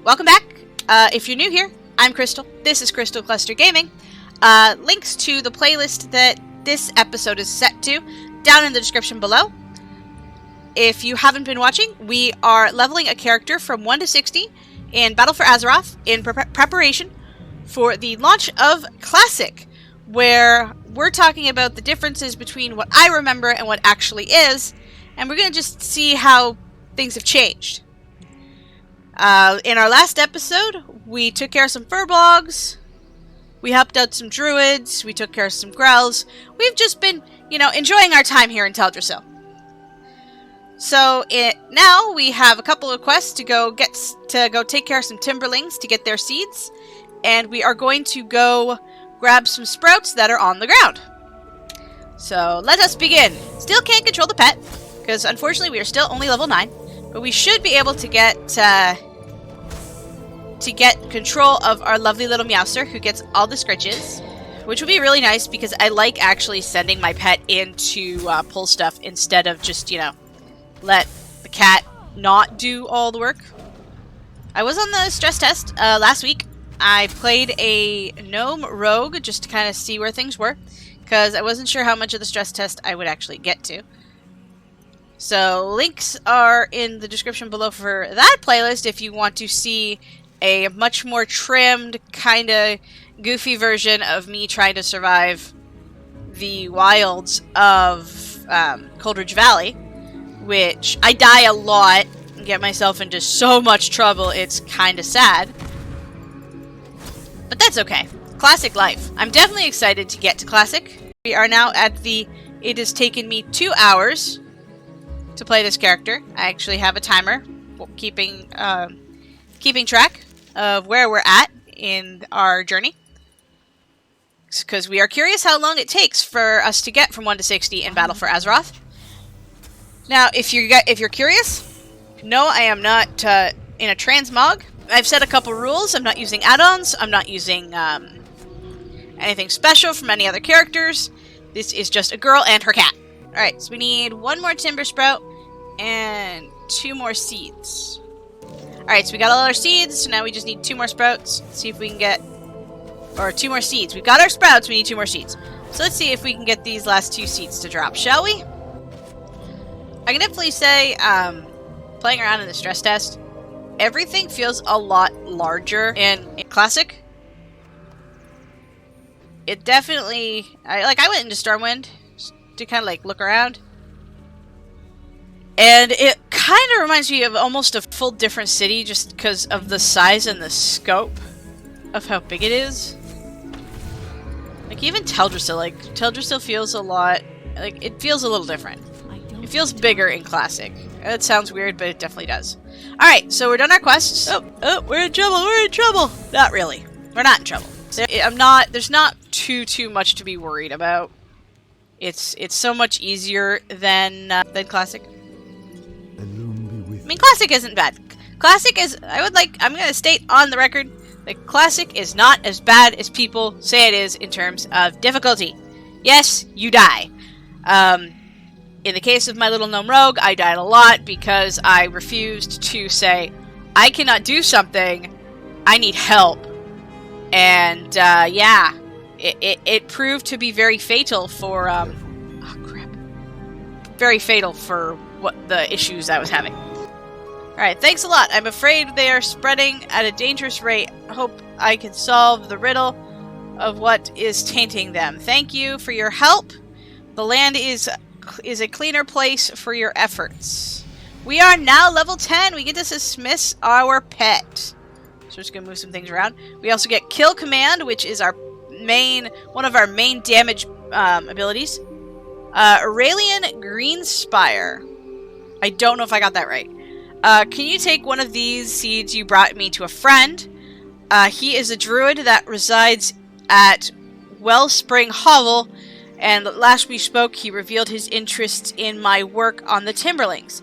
welcome back. If you're new here, I'm Crystal. This is Crystal Cluster Gaming. Links to the playlist that this episode is set to down in the description below. If you haven't been watching, we are leveling a character from 1 to 60 in Battle for Azeroth in preparation for the launch of Classic, where we're talking about the differences between what I remember and what actually is, and we're going to just see how things have changed. In our last episode, we took care of some Furblogs, we helped out some Druids, we took care of some Grells. We've just been, enjoying our time here in Teldrassil. So now we have a couple of quests to go take care of some Timberlings to get their seeds, and we are going to go grab some sprouts that are on the ground. So let us begin. Still can't control the pet because unfortunately we are still only level 9, but we should be able to get control of our lovely little Meowser who gets all the scritches, which would be really nice because I like actually sending my pet in to pull stuff instead of just let the cat not do all the work. I was on the stress test last week. I played a gnome rogue just to kind of see where things were, because I wasn't sure how much of the stress test I would actually get to. So links are in the description below for that playlist if you want to see a much more trimmed, kind of goofy version of me trying to survive the wilds of Coldridge Valley, which I die a lot and get myself into so much trouble, it's kind of sad. But that's okay. Classic life. I'm definitely excited to get to Classic. We are now at it has taken me 2 hours to play this character. I actually have a timer keeping track of where we're at in our journey, because we are curious how long it takes for us to get from 1 to 60 in Battle for Azeroth. Now, if you're curious, no, I am not in a transmog. I've set a couple rules. I'm not using add-ons. I'm not using anything special from any other characters. This is just a girl and her cat. Alright, so we need 1 more Timber Sprout and 2 more seeds. Alright, so we got all our seeds, so now we just need 2 more sprouts. Let's see if we can get... Or 2 more seeds. We've got our sprouts, we need 2 more seeds. So let's see if we can get these last 2 seeds to drop, shall we? I can definitely say, playing around in the stress test, everything feels a lot larger in Classic. It definitely... I went into Stormwind to kind of look around. And it kind of reminds me of almost a full different city just because of the size and the scope of how big it is. Even Teldrassil, Teldrassil feels a lot... it feels a little different. It feels bigger in Classic. That sounds weird, but it definitely does. Alright, so we're done our quests. Oh, we're in trouble! Not really. We're not in trouble. There's not too much to be worried about. It's so much easier than Classic. I mean, Classic isn't bad. Classic is, I'm gonna state on the record that Classic is not as bad as people say it is in terms of difficulty. Yes, you die. In the case of my little gnome rogue, I died a lot because I refused to say, I cannot do something, I need help. And, yeah, it proved to be very fatal for, very fatal for what the issues I was having. Alright, thanks a lot. I'm afraid they are spreading at a dangerous rate. I hope I can solve the riddle of what is tainting them. Thank you for your help. The land is a cleaner place for your efforts. We are now level 10. We get to dismiss our pet. So we're just going to move some things around. We also get Kill Command, which is one of our main damage abilities. Aurelian Greenspire. I don't know if I got that right. Can you take one of these seeds you brought me to a friend? He is a druid that resides at Wellspring Hovel, and last we spoke, he revealed his interest in my work on the Timberlings.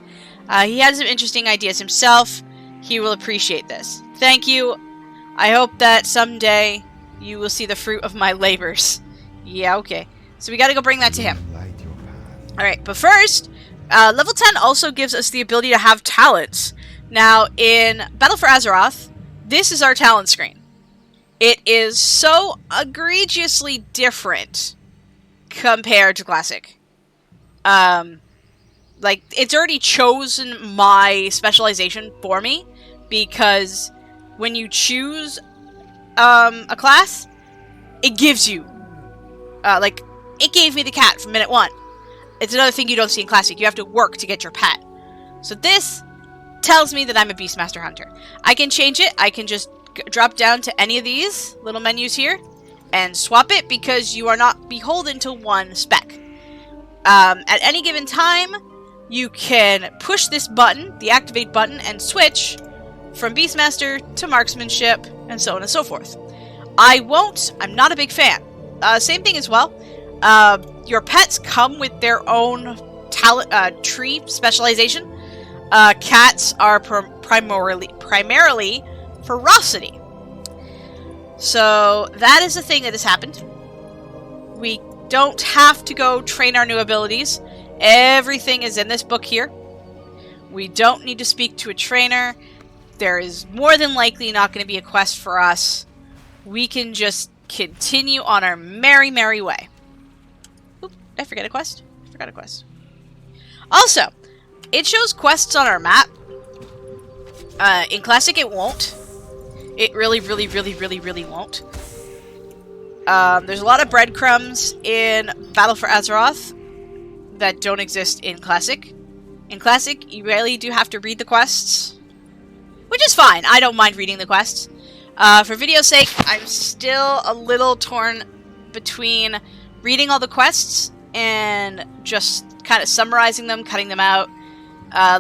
He has some interesting ideas himself. He will appreciate this. Thank you. I hope that someday you will see the fruit of my labors. Yeah, okay. So we gotta go bring that to him. Alright, but first, level 10 also gives us the ability to have talents. Now, in Battle for Azeroth, This is our talent screen. It is so egregiously different compared to Classic. Like, it's already chosen my specialization for me, because when you choose a class, it gives you, like, it gave me the cat from minute 1. It's another thing you don't see in Classic. You have to work to get your pet. So this tells me that I'm a Beastmaster Hunter. I can change it. I can just drop down to any of these little menus here and swap it, because you are not beholden to one spec. At any given time, you can push this button, the activate button, and switch from Beastmaster to Marksmanship, and so on and so forth. I'm not a big fan. Same thing as well. Your pets come with their own talent tree specialization. Cats are primarily ferocity. So that is the thing that has happened. We don't have to go train our new abilities. Everything is in this book here. We don't need to speak to a trainer. There is more than likely not going to be a quest for us. We can just continue on our merry, merry way. Oop, did I forget a quest? I forgot a quest. Also, it shows quests on our map. In Classic, it won't. It really, really, really, really, really won't. There's a lot of breadcrumbs in Battle for Azeroth that don't exist in Classic. In Classic, you really do have to read the quests, which is fine. I don't mind reading the quests. For video's sake, I'm still a little torn between reading all the quests and just kind of summarizing them, cutting them out,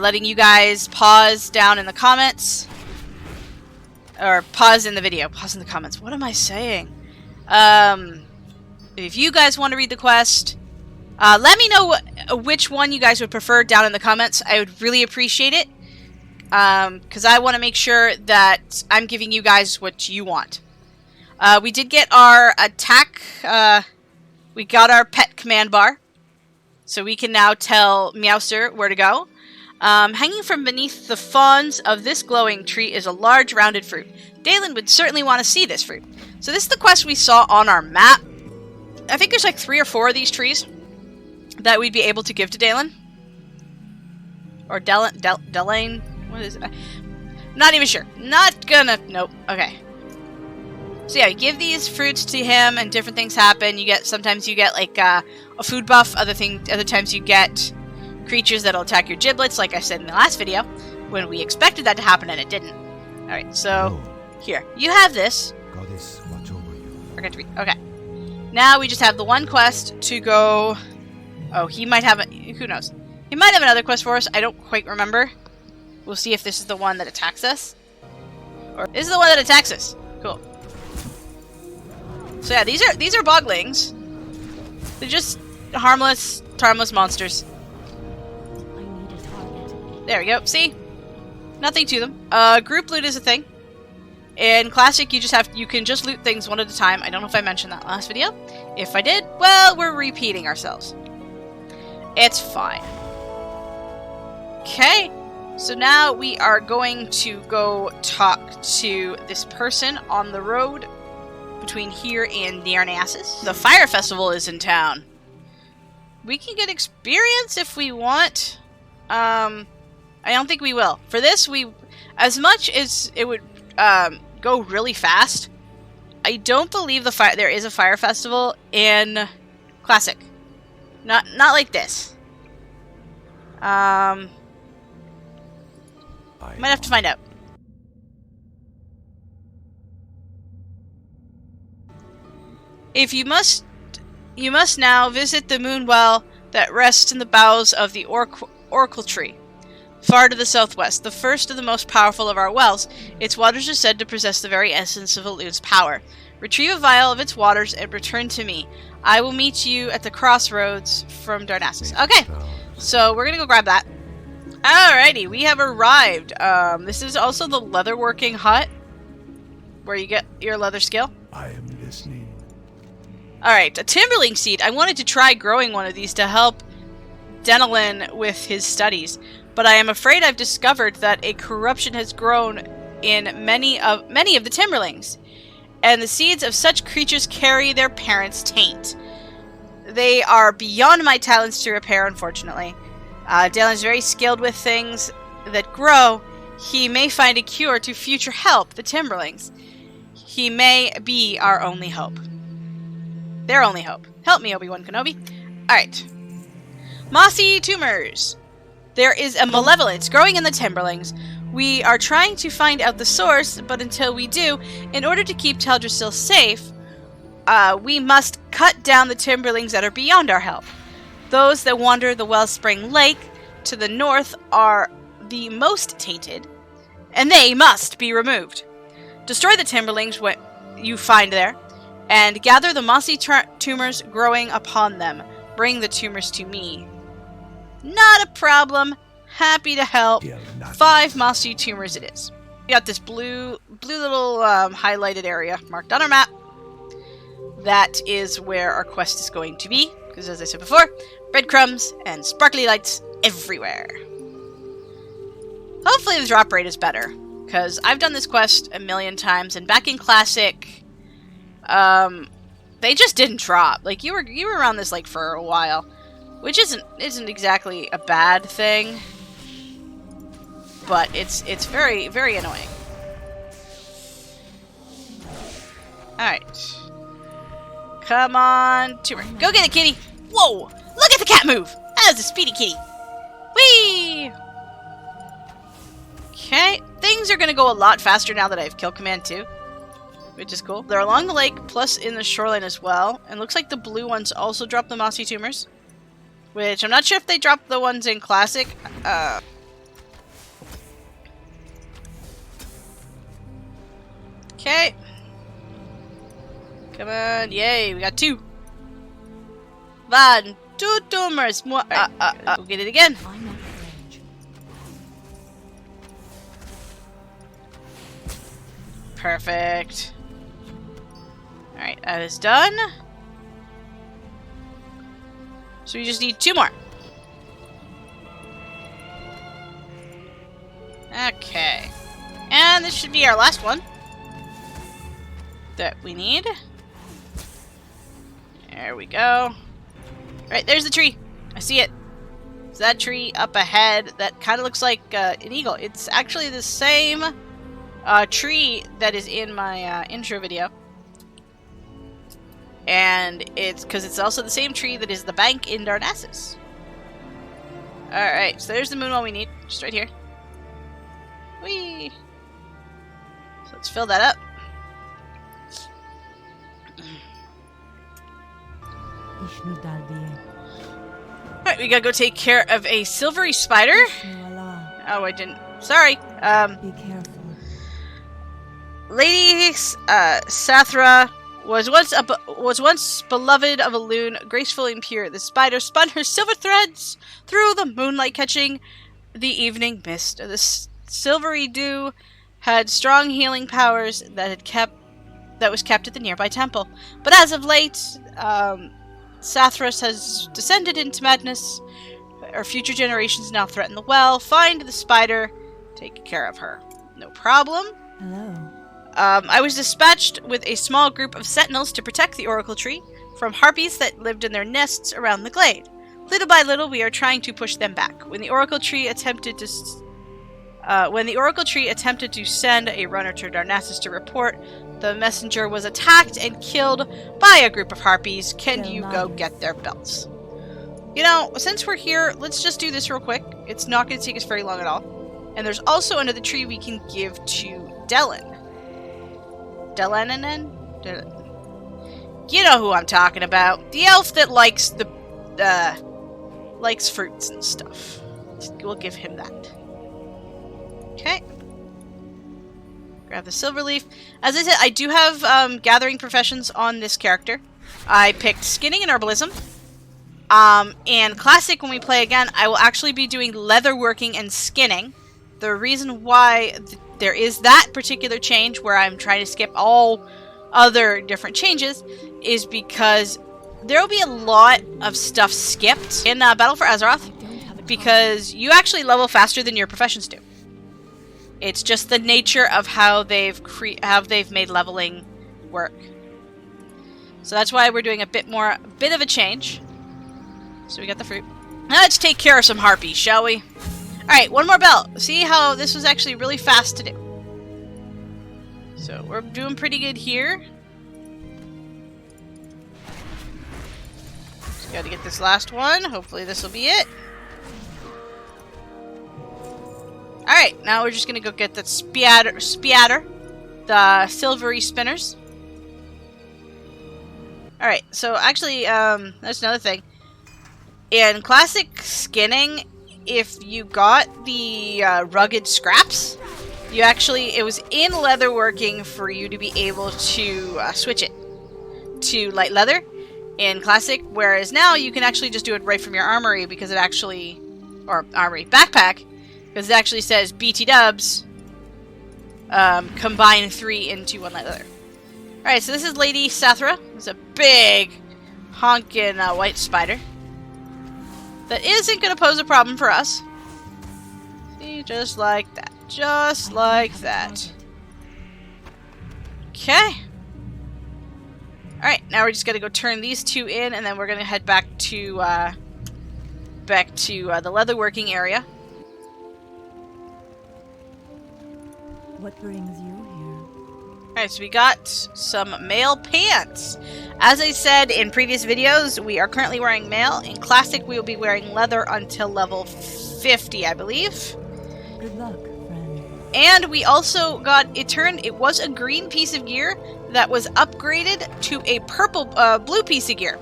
letting you guys pause down in the comments. Or pause in the video. Pause in the comments. What am I saying? If you guys want to read the quest, let me know which one you guys would prefer down in the comments. I would really appreciate it. Because I want to make sure that I'm giving you guys what you want. We did get our attack. We got our pet command bar. So we can now tell Meowster where to go. Hanging from beneath the fronds of this glowing tree is a large rounded fruit. Dalen would certainly want to see this fruit. So this is the quest we saw on our map. I think there's like 3 or 4 of these trees that we'd be able to give to Dalen. Or Delane? What is it? Not even sure. Not gonna... Nope. Okay. So yeah, you give these fruits to him and different things happen. Sometimes you get like a food buff. Other times you get creatures that'll attack your giblets, like I said in the last video, when we expected that to happen and it didn't. Alright, so here. You have this. Forgot to read. Okay. Now we just have the one quest to go... Oh, he might have... Who knows? He might have another quest for us. I don't quite remember. We'll see if this is the one that attacks us. Or this is the one that attacks us. Cool. So yeah, these are boglings. They're just harmless monsters. There we go. See? Nothing to them. Group loot is a thing. In Classic, you can just loot things one at a time. I don't know if I mentioned that last video. If I did, well, we're repeating ourselves. It's fine. Okay. So now we are going to go talk to this person on the road between here and Darnassus. The Fire Festival is in town. We can get experience if we want. I don't think we will. For this, as much as it would go really fast, I don't believe there is a Fire Festival in Classic. Not like this. Might have to find out. If you must now visit the moon well that rests in the boughs of the Oracle Tree, far to the southwest, the first of the most powerful of our wells. Its waters are said to possess the very essence of Elude's power. Retrieve a vial of its waters and return to me. I will meet you at the crossroads from Darnassus. Okay, so we're gonna go grab that. Alrighty, we have arrived. This is also the leatherworking hut, where you get your leather skill. I am listening. Alright, a Timberling seed. I wanted to try growing one of these to help Denelin with his studies, but I am afraid I've discovered that a corruption has grown in many of the Timberlings, and the seeds of such creatures carry their parents' taint. They are beyond my talents to repair, unfortunately. Dalen is very skilled with things that grow. He may find a cure to future help the Timberlings. He may be our only hope. Their only hope. Help me, Obi-Wan Kenobi. Alright. Mossy tumors. There is a malevolence growing in the Timberlings. We are trying to find out the source, but until we do, in order to keep Teldrassil safe, we must cut down the Timberlings that are beyond our help. Those that wander the Wellspring Lake to the north are the most tainted, and they must be removed. Destroy the Timberlings what you find there, and gather the mossy tumors growing upon them. Bring the tumors to me. Not a problem. Happy to help. 5 mossy tumors it is. We got this blue little highlighted area marked on our map. That is where our quest is going to be, because as I said before, breadcrumbs and sparkly lights everywhere. Hopefully the drop rate is better, because I've done this quest a million times, and back in Classic, they just didn't drop. Like, you were around this like for a while, which isn't exactly a bad thing, but it's very, very annoying. Alright. Come on, tumor. Go get it, kitty! Whoa! Look at the cat move! That is a speedy kitty! Whee! Okay, things are gonna go a lot faster now that I have Kill Command 2, which is cool. They're along the lake, plus in the shoreline as well, and looks like the blue ones also drop the mossy tumors, which I'm not sure if they drop the ones in Classic. Okay. Come on, yay, we got 2. 1, 2 tumors. More. We'll get it again. Perfect. Alright, that is done. So we just need 2 more. Okay. And this should be our last one that we need. There we go. Right, there's the tree. I see it. It's that tree up ahead that kind of looks like an eagle. It's actually the same tree that is in my intro video. And it's because it's also the same tree that is the bank in Darnassus. Alright, so there's the moon one we need. Just right here. Whee! So let's fill that up. Alright, we gotta go take care of a silvery spider. Oh, I didn't. Sorry. Be careful. Lady Sathra was once beloved of a loon, graceful and pure. The spider spun her silver threads through the moonlight, catching the evening mist. The silvery dew had strong healing powers that was kept at the nearby temple. But as of late, Sathras has descended into madness. Our future generations now threaten the well. Find the spider. Take care of her. No problem. Hello. I was dispatched with a small group of sentinels to protect the Oracle Tree from harpies that lived in their nests around the glade. Little by little, we are trying to push them back. When the Oracle Tree attempted to send a runner to Darnassus to report, the messenger was attacked and killed by a group of harpies. Can you go get their belts? You know, since we're here, let's just do this real quick. It's not going to take us very long at all. And there's also another tree we can give to Delen. You know who I'm talking about. The elf that likes likes fruits and stuff. We'll give him that. Okay. Grab the silver leaf. As I said, I do have gathering professions on this character. I picked skinning and herbalism. In Classic, when we play again, I will actually be doing leatherworking and skinning. The reason why there is that particular change, where I'm trying to skip all other different changes, is because there will be a lot of stuff skipped in Battle for Azeroth, because you actually level faster than your professions do. It's just the nature of how they've made leveling work. So that's why we're doing a bit of a change. So we got the fruit. Now let's take care of some harpies, shall we? Alright, one more bell. See how this was actually really fast to do. So we're doing pretty good here. Just gotta get this last one. Hopefully this will be it. Alright, now we're just gonna go get that spatter. The silvery spinners. Alright, so actually, that's another thing. In classic skinning, if you got the rugged scraps, it was in leatherworking for you to be able to switch it to light leather in classic, whereas now you can actually just do it right from your armory because it actually, or armory, backpack, because it actually says BT dubs, combine 3 into 1 light leather. Alright, so this is Lady Sathra. It's a big, honkin' white spider. That isn't going to pose a problem for us. See, just like that. Just like that. Okay. Alright, now we're just going to go turn these 2 in, and then we're going to head back to the leatherworking area. What brings you here? Alright, so we got some male pants. As I said in previous videos, we are currently wearing male. In Classic, we will be wearing leather until level 50, I believe. Good luck, friend. And we also got it was a green piece of gear that was upgraded to a blue piece of gear.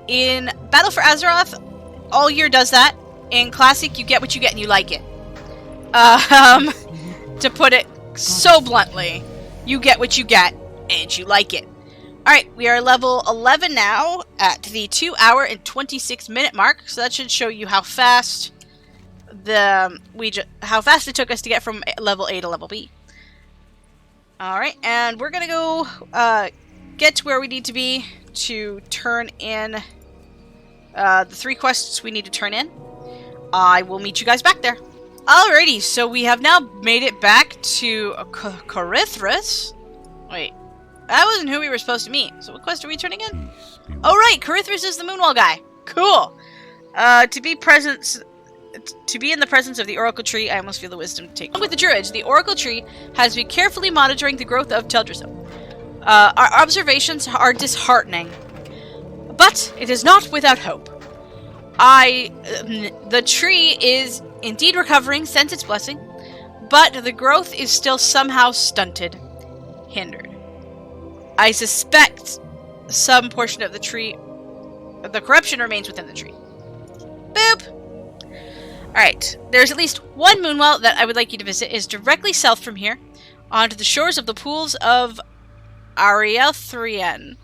In Battle for Azeroth, all year does that. In Classic, you get what you get and you like it. To put it so bluntly, you get what you get and you like it. Alright, we are level 11 now at the 2 hour and 26 minute mark, so that should show you how fast it took us to get from level A to level B. Alright, and we're gonna go get to where we need to be to turn in the 3 quests we need to turn in. I will meet you guys back there. Alrighty, so we have now made it back to Carithris. Wait, that wasn't who we were supposed to meet. So what quest are we turning in? Oh right, Carithris is the Moonwall guy. Cool. To be in the presence of the Oracle Tree, I almost feel the wisdom to take. Along with the Druids, the Oracle Tree has been carefully monitoring the growth of Teldrassil. Our observations are disheartening, but it is not without hope. The tree is indeed recovering since its blessing, but the growth is still somehow stunted, hindered. I suspect some portion of the tree, the corruption remains within the tree. Boop! Alright, there's at least one moonwell that I would like you to visit. It is directly south from here, onto the shores of the pools of Arielthrien.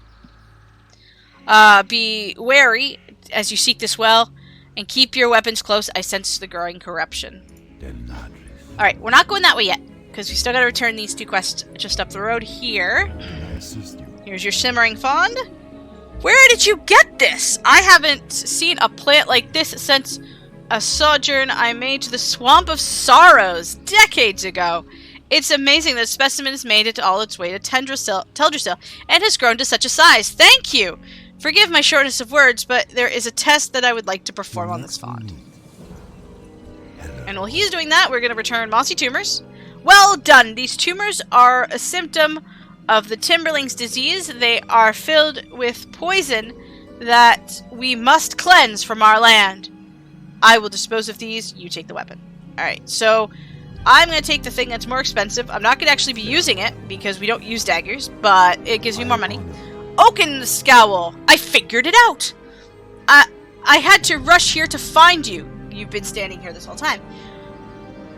Be wary as you seek this well, and keep your weapons close. I sense the growing corruption. Alright, we're not going that way yet, because we still gotta return these 2 quests just up the road here. Here's your Simmering Fond. Where did you get this? I haven't seen a plant like this since a sojourn I made to the Swamp of Sorrows decades ago. It's amazing that a specimen has made it all its way to Teldrassil and has grown to such a size. Thank you! Forgive my shortness of words, but there is a test that I would like to perform on this fond. And while he's doing that, we're going to return mossy tumors. Well done! These tumors are a symptom of the Timberlings disease. They are filled with poison that we must cleanse from our land. I will dispose of these. You take the weapon. Alright, so I'm going to take the thing that's more expensive. I'm not going to actually be using it because we don't use daggers, but it gives me more money. Oaken Scowl! I figured it out! I had to rush here to find you. You've been standing here this whole time.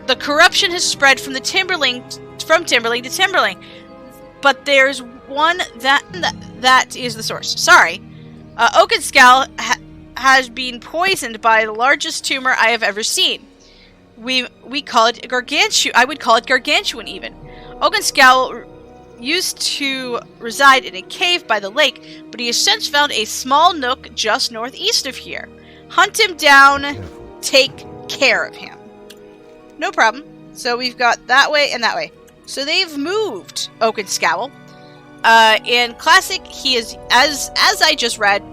The corruption has spread from Timberling to Timberling. But there's one that is the source. Sorry. Oaken Scowl has been poisoned by the largest tumor I have ever seen. We call it gargantuan. I would call it gargantuan even. Oaken Scowl used to reside in a cave by the lake, but he has since found a small nook just northeast of here. Hunt him down. Take care of him. No problem. So we've got that way and that way. So they've moved Oaken Scowl. In Classic, he is, as I just read,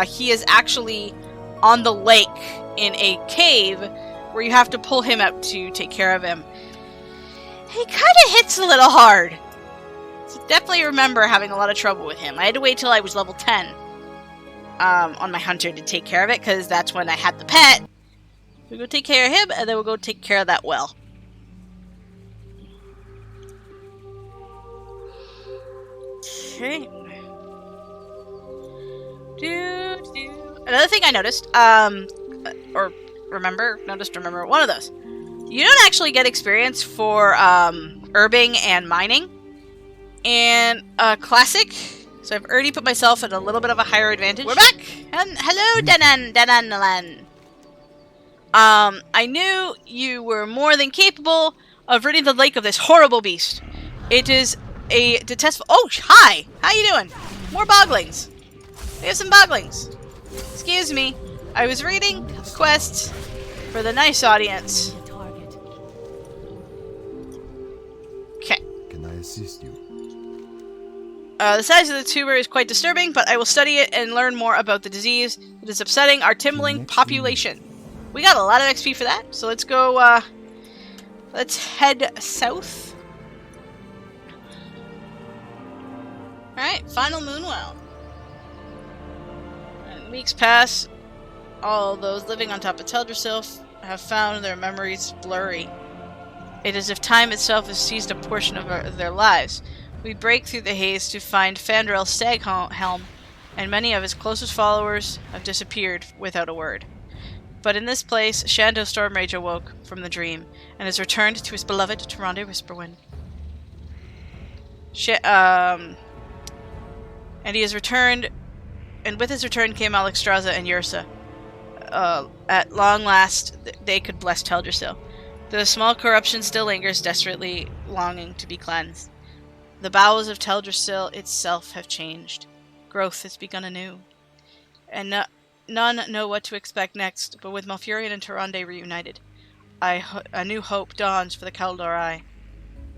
he is actually on the lake in a cave where you have to pull him out to take care of him. He kind of hits a little hard. So definitely remember having a lot of trouble with him. I had to wait till I was level 10 on my hunter to take care of it, because that's when I had the pet. We'll go take care of him, and then we'll go take care of that well. Okay. Another thing I noticed, or remember, one of those. You don't actually get experience for herbing and mining in Classic, so I've already put myself at a little bit of a higher advantage. We're back! And hello, Danan. I knew you were more than capable of ridding the lake of this horrible beast. It is a detestable— Oh, hi! How you doing? More boglings. We have some boglings. Excuse me. I was reading quests for the nice audience. Okay. Can I assist you? The size of the tumor is quite disturbing, but I will study it and learn more about the disease. It is upsetting our Timberling population. We got a lot of XP for that, so let's go, let's head south. Alright, final Moonwell. And weeks pass. All those living on top of Teldrasill have found their memories blurry. It is as if time itself has seized a portion of their lives. We break through the haze to find Fandrel Staghelm, and many of his closest followers have disappeared without a word. But in this place, Shando Stormrage awoke from the dream, and has returned to his beloved Tyrande Whisperwind. And he has returned, and with his return came Alexstrasza and Ursa. At long last, they could bless Teldrassil. The small corruption still lingers, desperately longing to be cleansed. The bowels of Teldrassil itself have changed. Growth has begun anew. And none know what to expect next, but with Malfurion and Tyrande reunited, a new hope dawns for the Kaldorei.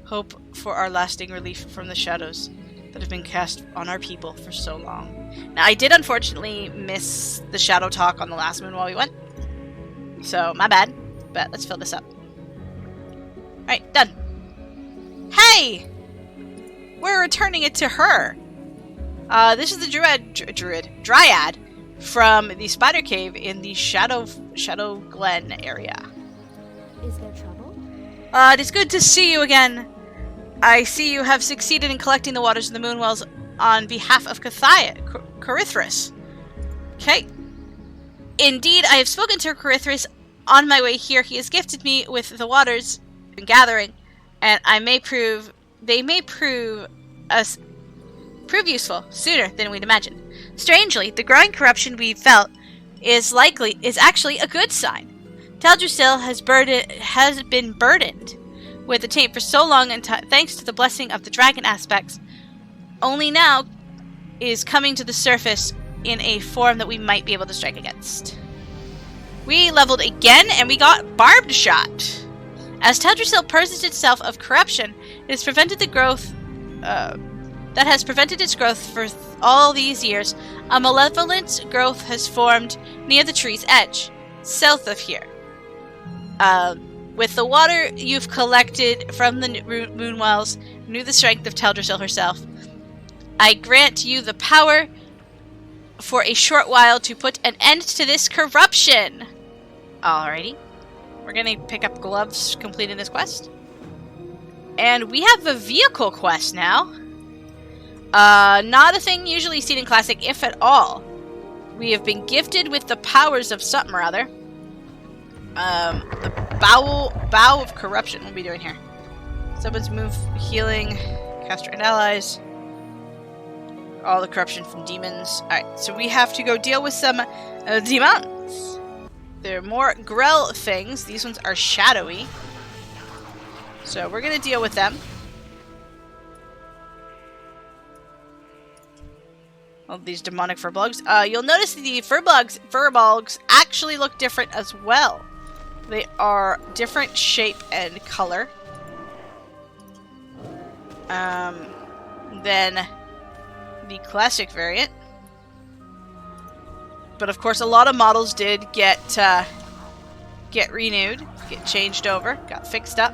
Hope for our lasting relief from the shadows that have been cast on our people for so long. Now, I did unfortunately miss the shadow talk on the last moon while we went, so my bad, but let's fill this up. Alright, done. Hey! We're returning it to her! This is the Dryad from the Spider Cave in the Shadow Glen area. Is there trouble? It is good to see you again. I see you have succeeded in collecting the waters of the Moonwells on behalf of Carithris. Okay. Indeed, I have spoken to Carithris on my way here. He has gifted me with the waters and gathering, and they may prove useful sooner than we'd imagined. Strangely, the growing corruption we felt is actually a good sign. Teldrassil has been burdened with the taint for so long, and thanks to the blessing of the dragon aspects, only now is coming to the surface in a form that we might be able to strike against. We leveled again, and we got Barbed Shot. As Teldrassil purges itself of corruption, it has prevented the growth that has prevented its growth for all these years. A malevolent growth has formed near the tree's edge, south of here. With the water you've collected from the Moonwells, knew the strength of Teldrassil herself. I grant you the power for a short while to put an end to this corruption. Alrighty. We're gonna pick up gloves completing this quest. And we have a vehicle quest now. Not a thing usually seen in Classic, if at all. We have been gifted with the powers of something or other. The bow of corruption. What are we doing here? Someone's move healing, caster and allies. All the corruption from demons. Alright, so we have to go deal with some demons. There are more Grell things. These ones are shadowy. So we're going to deal with them. All these demonic furbolgs. You'll notice the furbolgs actually look different as well. They are different shape and color. than the classic variant. But of course, a lot of models did get renewed, get changed over, got fixed up.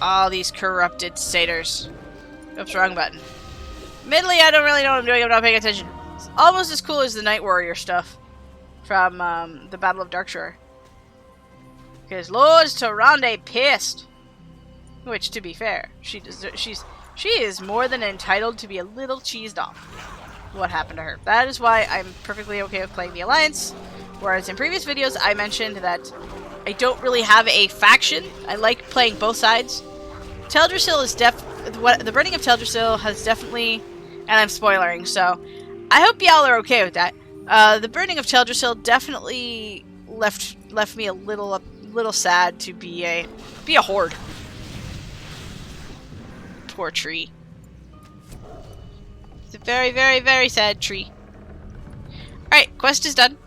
All these corrupted satyrs. Oops, wrong button. Admittedly, I don't really know what I'm doing. I'm not paying attention. It's almost as cool as the Night Warrior stuff from the Battle of Darkshore. Because Lord Tyrande pissed. Which, to be fair, she is more than entitled to be a little cheesed off. What happened to her? That is why I'm perfectly okay with playing the Alliance. Whereas in previous videos, I mentioned that I don't really have a faction. I like playing both sides. Teldrassil is the burning of Teldrassil has definitely, and I'm spoilering, so I hope y'all are okay with that. The burning of Teldrassil definitely left me a little sad to be a horde. Poor tree. It's a very, very, very sad tree. Alright, quest is done.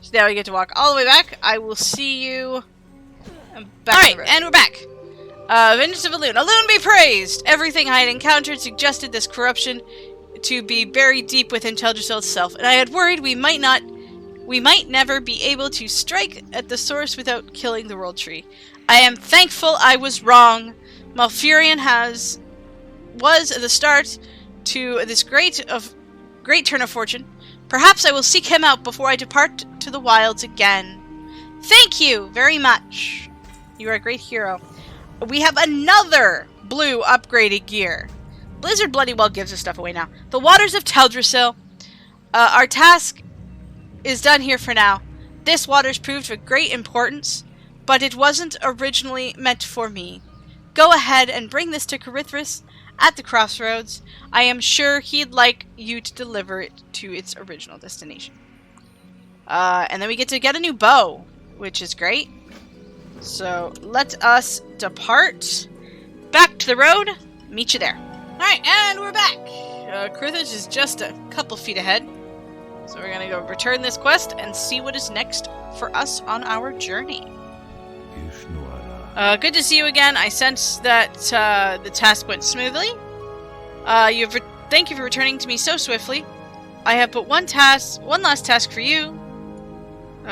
So now we get to walk all the way back. I will see you back. Alright, and we're back. Vengeance of Elune. Elune be praised! Everything I had encountered suggested this corruption to be buried deep within Teldrassil itself, and I had worried we might never be able to strike at the source without killing the World Tree. I am thankful I was wrong. Malfurion was the start to this great turn of fortune. Perhaps I will seek him out before I depart to the wilds again. Thank you very much. You are a great hero. We have another blue upgraded gear. Blizzard bloody well gives us stuff away now. The waters of Teldrassil. Our task is done here for now. This water's proved of great importance, but it wasn't originally meant for me. Go ahead and bring this to Carithris at the crossroads. I am sure he'd like you to deliver it to its original destination. And then we get to get a new bow, which is great. So let us depart. Back to the road. Meet you there. Alright, and we're back. Carithris is just a couple feet ahead. So we're going to go return this quest and see what is next for us on our journey. Good to see you again. I sense that the task went smoothly. Thank you for returning to me so swiftly. I have but one last task for you.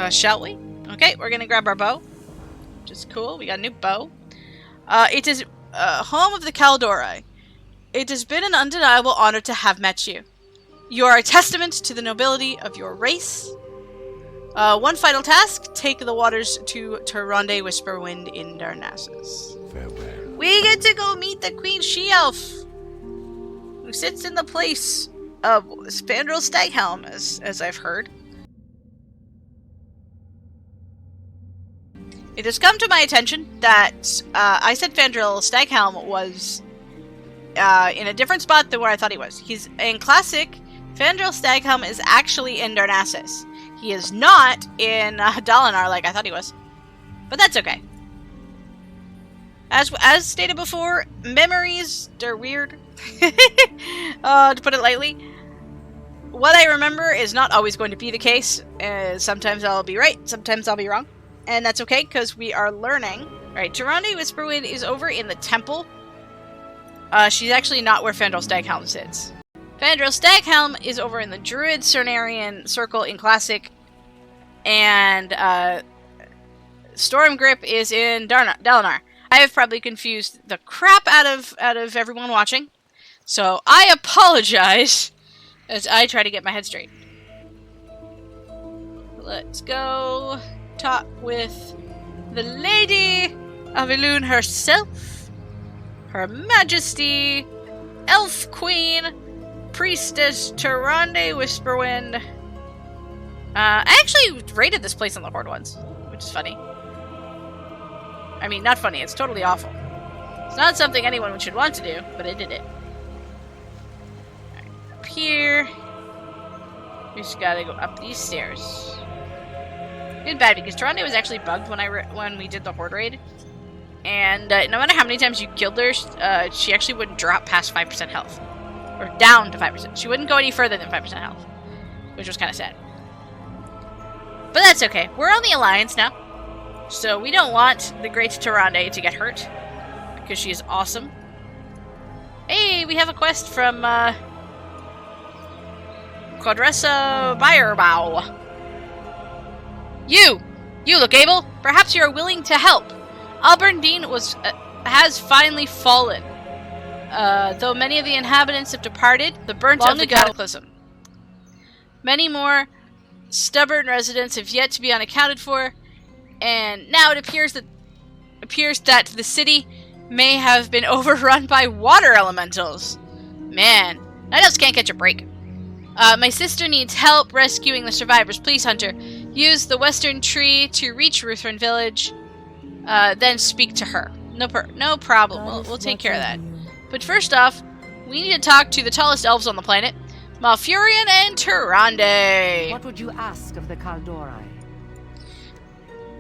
Shall we? Okay, we're gonna grab our bow. Which is cool. We got a new bow. It is home of the Kaldori. It has been an undeniable honor to have met you. You are a testament to the nobility of your race. One final task, take the waters to Tyrande Whisperwind in Darnassus. Farewell. We get to go meet the Queen She-Elf, who sits in the place of Fandral Staghelm, as I've heard. It has come to my attention that I said Fandral Staghelm was in a different spot than where I thought he was. He's in Classic. Fandral Staghelm is actually in Darnassus. He is not in Dalinar like I thought he was. But that's okay. As stated before, memories, they're weird. To put it lightly. What I remember is not always going to be the case. Sometimes I'll be right, sometimes I'll be wrong. And that's okay, because we are learning. Alright, Tyrande Whisperwind is over in the temple. She's actually not where Fandral Staghelm sits. Fandral Staghelm is over in the Druid Cernarian Circle in Classic, and Stormgrip is in Dalinar. I have probably confused the crap out of everyone watching, so I apologize as I try to get my head straight. Let's go talk with the Lady of Elune herself, Her Majesty, Elf Queen, Priestess Tyrande Whisperwind. I actually raided this place on the Horde once, which is funny. I mean, not funny, it's totally awful. It's not something anyone should want to do, but I did it. Right, up here. We just gotta go up these stairs. It's bad because Tyrande was actually bugged when we did the Horde raid. And no matter how many times you killed her, she actually wouldn't drop past 5% health. Or down to 5%. She wouldn't go any further than 5% health. Which was kind of sad. But that's okay. We're on the Alliance now. So we don't want the great Tyrande to get hurt, because she is awesome. Hey, we have a quest from Quadressa Buyerbow. You look able. Perhaps you are willing to help. Alberndine has finally fallen. Though many of the inhabitants have departed, the burnt of the cataclysm. Many more stubborn residents have yet to be unaccounted for, and now it appears that the city may have been overrun by water elementals. Man, Night Elves can't catch a break. My sister needs help rescuing the survivors. Please, Hunter, use the western tree to reach Ruthven Village, then speak to her. No problem. We'll take care of that. But first off, we need to talk to the tallest elves on the planet, Malfurion and Tyrande. What would you ask of the Kaldori?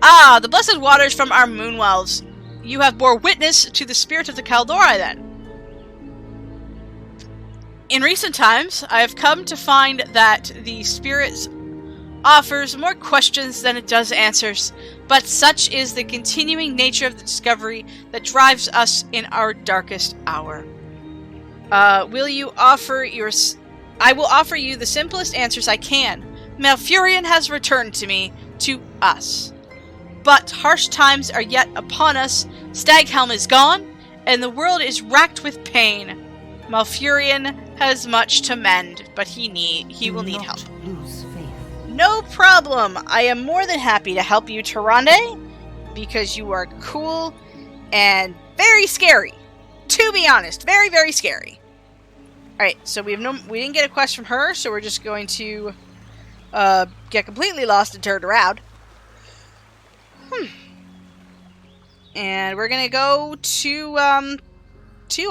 Ah, the blessed waters from our moonwells. You have bore witness to the spirit of the Kaldori, then. In recent times, I have come to find that the spirit offers more questions than it does answers, but such is the continuing nature of the discovery that drives us in our darkest hour. I will offer you the simplest answers I can. Malfurion has returned to us. But harsh times are yet upon us, Staghelm is gone, and the world is racked with pain. Malfurion has much to mend, but he will need help. Lose faith. No problem. I am more than happy to help you, Tyrande, because you are cool and very scary. To be honest, very, very scary. Alright, so we didn't get a quest from her, so we're just going to get completely lost and turned around. And we're gonna go to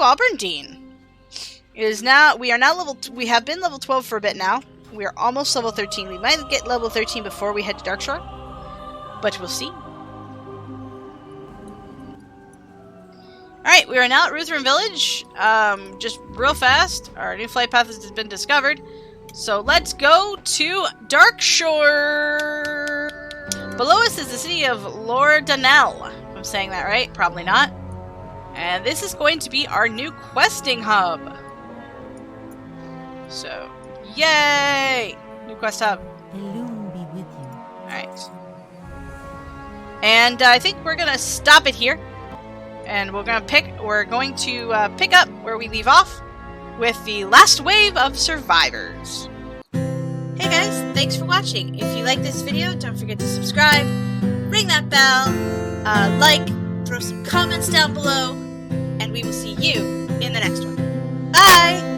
Alberndine. We have been level 12 for a bit now. We are almost level 13. We might get level 13 before we head to Darkshore, but we'll see. Alright, we are now at Ruthven Village. Just real fast, our new flight path has been discovered. So let's go to Darkshore! Below us is the city of Lordanel. If I'm saying that right, probably not. And this is going to be our new questing hub. So, yay! New quest hub. The loom be with you. Alright. And I think we're gonna stop it here. And we're going to pick up where we leave off with the last wave of survivors. Hey guys, thanks for watching. If you like this video, don't forget to subscribe, ring that bell, like, throw some comments down below, and we will see you in the next one. Bye!